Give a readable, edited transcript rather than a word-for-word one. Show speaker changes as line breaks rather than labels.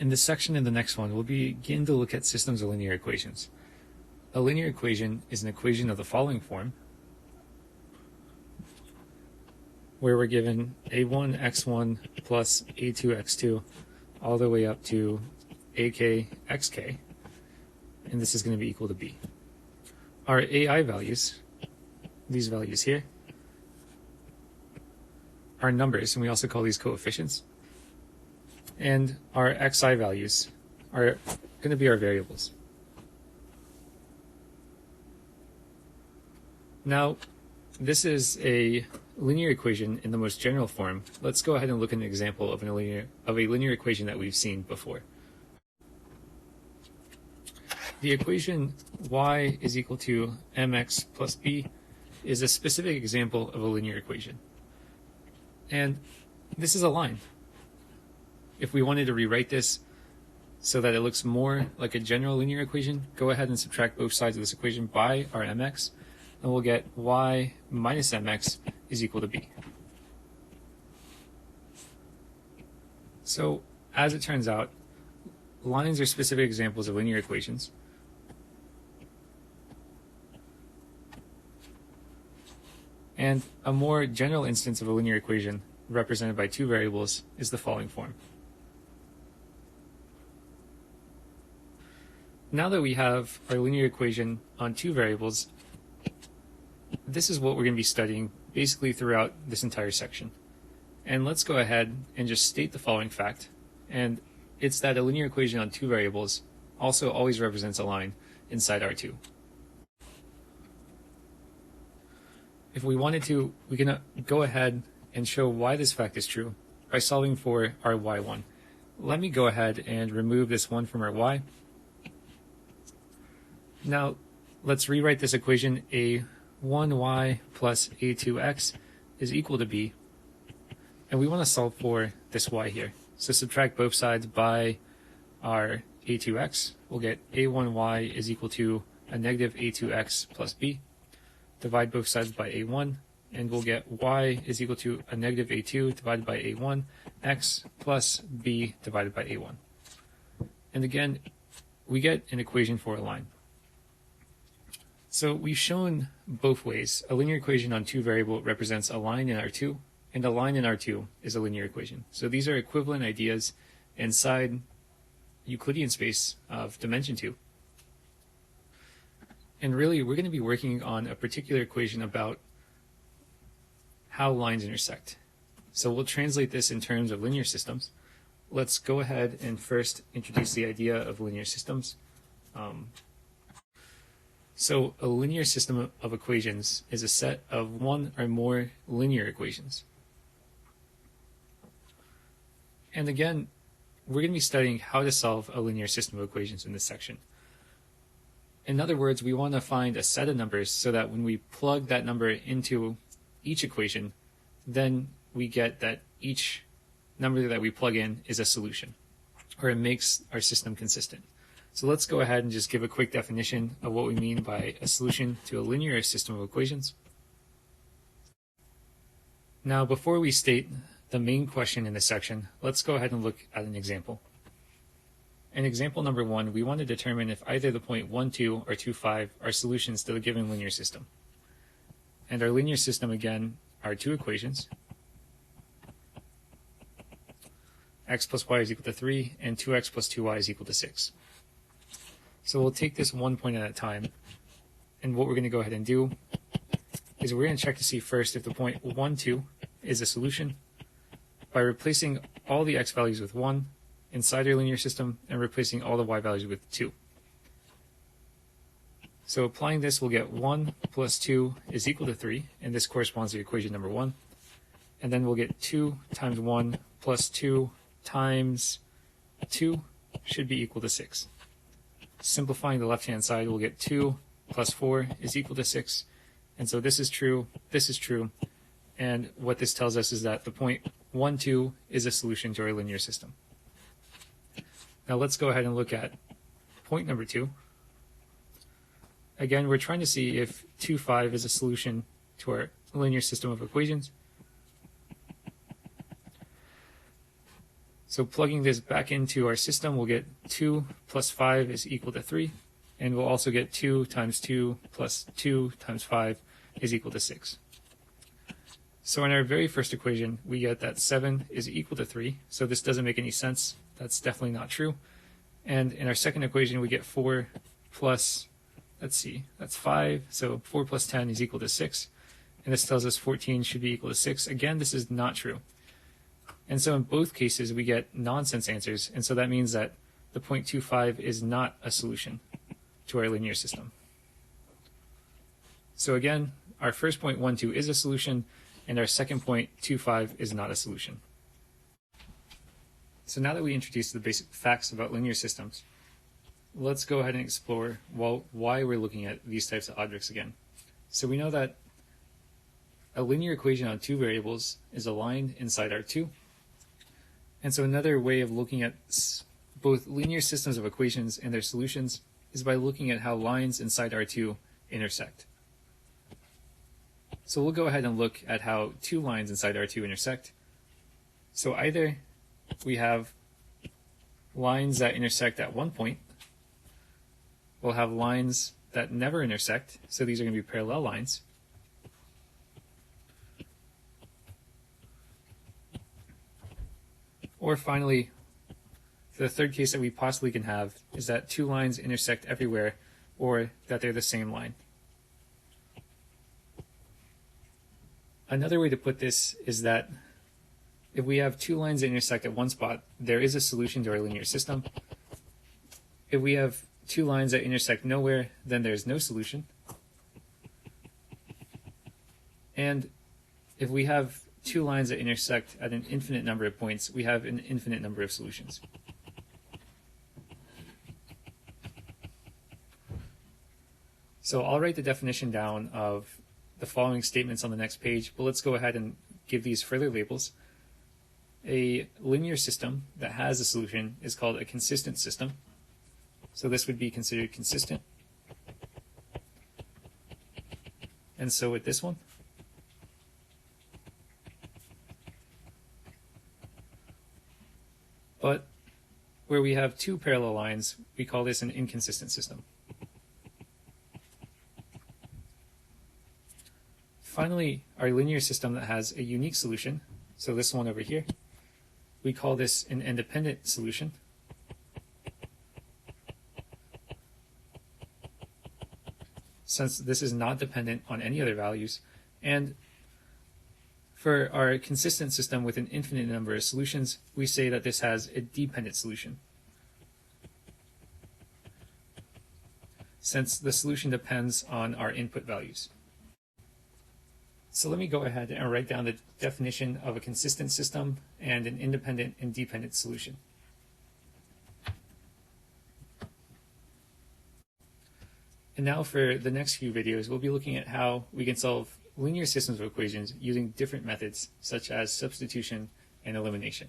In this section and the next one, we'll begin to look at systems of linear equations. A linear equation is an equation of the following form, where we're given a1 x1 plus a2 x2 all the way up to ak xk, and this is going to be equal to b. Our ai values, these values here, are numbers, and we also call these coefficients. And our xi values are going to be our variables. Now, this is a linear equation in the most general form. Let's go ahead and look at an example of a linear equation that we've seen before. The equation y is equal to mx plus b is a specific example of a linear equation. And this is a line. If we wanted to rewrite this so that it looks more like a general linear equation, go ahead and subtract both sides of this equation by our mx, and we'll get y minus mx is equal to b. So, as it turns out, lines are specific examples of linear equations. And a more general instance of a linear equation represented by two variables is the following form. Now that we have our linear equation on two variables, this is what we're going to be studying basically throughout this entire section. And let's go ahead and just state the following fact, and it's that a linear equation on two variables also always represents a line inside R2. If we wanted to, we can go ahead and show why this fact is true by solving for our y1. Let me go ahead and remove this 1 from our y. Now, let's rewrite this equation. A1y plus a2x is equal to b. And we want to solve for this y here. So subtract both sides by our a2x. We'll get a1y is equal to a negative a2x plus b. Divide both sides by a1, and we'll get y is equal to a negative a2 divided by a1, x plus b divided by a1. And again, we get an equation for a line. So we've shown both ways. A linear equation on two variable represents a line in R2, and a line in R2 is a linear equation. So these are equivalent ideas inside Euclidean space of dimension 2. And really, we're going to be working on a particular equation about how lines intersect. So we'll translate this in terms of linear systems. Let's go ahead and first introduce the idea of linear systems. So a linear system of equations is a set of one or more linear equations. And again, we're going to be studying how to solve a linear system of equations in this section. In other words, we want to find a set of numbers so that when we plug that number into each equation, then we get that each number that we plug in is a solution, or it makes our system consistent. So let's go ahead and just give a quick definition of what we mean by a solution to a linear system of equations. Now, before we state the main question in this section, let's go ahead and look at an example. In example number 1, we want to determine if either the point 1, 2, or 2, 5 are solutions to the given linear system. And our linear system, again, are two equations. X plus y is equal to 3, and 2x plus 2y is equal to 6. So we'll take this one point at a time, and what we're going to go ahead and do is we're going to check to see first if the point 1, 2 is a solution by replacing all the x values with 1 inside our linear system and replacing all the y values with 2. So applying this, we'll get 1 plus 2 is equal to 3, and this corresponds to equation number 1. And then we'll get 2 times 1 plus 2 times 2 should be equal to 6. Simplifying the left-hand side, we'll get 2 plus 4 is equal to 6. And so this is true, and what this tells us is that the point 1, 2 is a solution to our linear system. Now let's go ahead and look at point number 2. Again, we're trying to see if 2, 5 is a solution to our linear system of equations. So plugging this back into our system, we'll get 2 plus 5 is equal to 3. And we'll also get 2 times 2 plus 2 times 5 is equal to 6. So in our very first equation, we get that 7 is equal to 3. So this doesn't make any sense. That's definitely not true. And in our second equation, we get 4 plus, let's see, that's 5. So 4 plus 10 is equal to 6. And this tells us 14 should be equal to 6. Again, this is not true. And so in both cases, we get nonsense answers. And so that means that the 0.25 is not a solution to our linear system. So again, our first 0.12 is a solution, and our second 0.25 is not a solution. So now that we introduced the basic facts about linear systems, let's go ahead and explore why we're looking at these types of objects again. So we know that a linear equation on two variables is a line inside R2. And so another way of looking at both linear systems of equations and their solutions is by looking at how lines inside R2 intersect. So we'll go ahead and look at how two lines inside R2 intersect. So either we have lines that intersect at one point, we'll have lines that never intersect, so these are going to be parallel lines. Or finally, the third case that we possibly can have is that two lines intersect everywhere, or that they're the same line. Another way to put this is that if we have two lines that intersect at one spot, there is a solution to our linear system. If we have two lines that intersect nowhere, then there's no solution. And if we have two lines that intersect at an infinite number of points, we have an infinite number of solutions. So I'll write the definition down of the following statements on the next page, but let's go ahead and give these further labels. A linear system that has a solution is called a consistent system. So this would be considered consistent. And so with this one, but where we have two parallel lines, we call this an inconsistent system. Finally, our linear system that has a unique solution, so this one over here, we call this an independent solution. Since this is not dependent on any other values. And for our consistent system with an infinite number of solutions, we say that this has a dependent solution, since the solution depends on our input values. So let me go ahead and write down the definition of a consistent system and an independent and dependent solution. And now for the next few videos, we'll be looking at how we can solve linear systems of equations using different methods such as substitution and elimination.